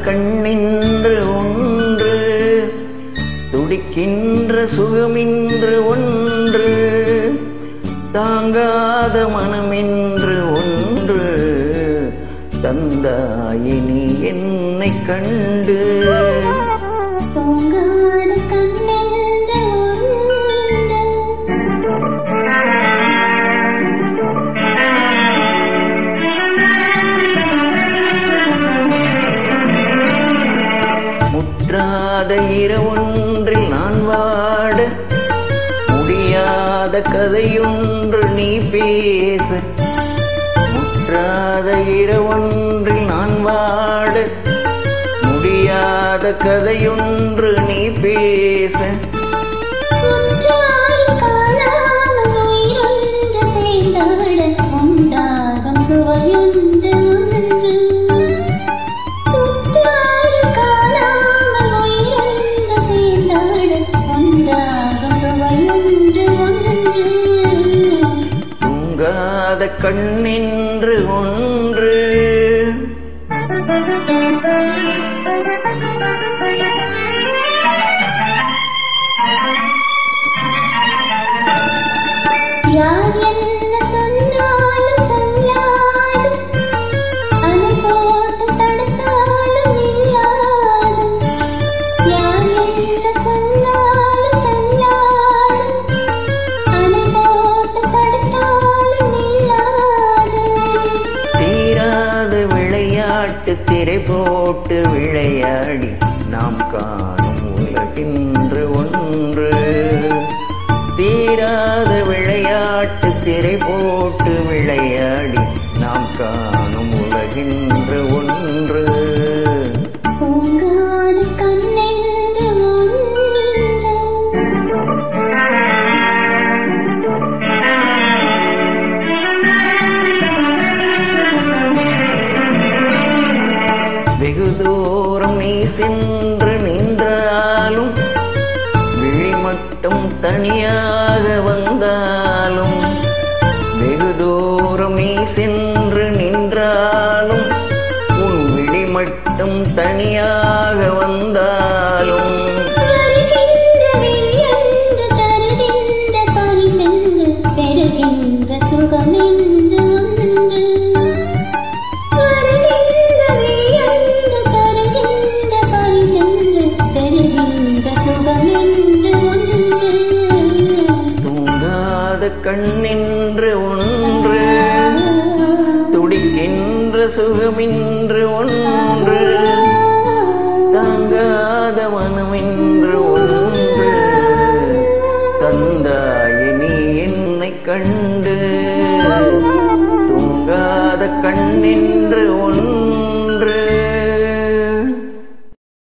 கண்ணின்று ஒன்று, துடிக்கின்ற சுகமின்று ஒன்று, தாங்காத மனமின்று ஒன்று, தந்தாயினி என்னை கண்டு. முற்றாத இரவொன்றில் நான் வாட, முடியாத கதையொன்று நீ பேச. முற்றாத இரவொன்றில் நான் வாட, முடியாத கதையொன்று நீ பேச. தூங்காத கண்ணின்று ஒன்று, யார் என்ன சொன்னாலும் சொல்லாது, அணை போட்டு தடுத்தாலும் இல்லாது. யார் என்ன சொன்னாலும் சொல்லாது, அணை போட்டு தடுத்தாலும் இல்லாது. தீராத விளையாட்டு திரை போட்டு விளையாடி நாம் காணும் உலகின்று ஒன்று. தீராத விளையாட்டு திரை போட்டு விளையாடி நாம் காணும் உலகின்று ஒன்று. தூங்காத கண்ணென்று ஒன்று, வெகு தூரம் நீ சென்று நின்றாலும், விழி மட்டும் தனியாக வந்தாலும். வெகு தூரம் நீ சென்று நின்றாலும், உன் விழி மட்டும் தனியாக வந்தாலும். வருகின்ற விழியென்று தருகின்ற பரிசென்று, பெறுகின்ற சுகமென்று ஒன்று. வருகின்ற விழியென்று தருகின்ற பரிசென்று, பெறுகின்ற சுகமென்று ஒன்று. தூங்காத கண்ணின்று ஒன்று, துடிக்கின்ற சுகமின்று ஒன்று, தாங்காத மனமின்று ஒன்று, தந்தாயினி என்னை கண்டு. தூங்காத கண்ணின்று ஒன்று.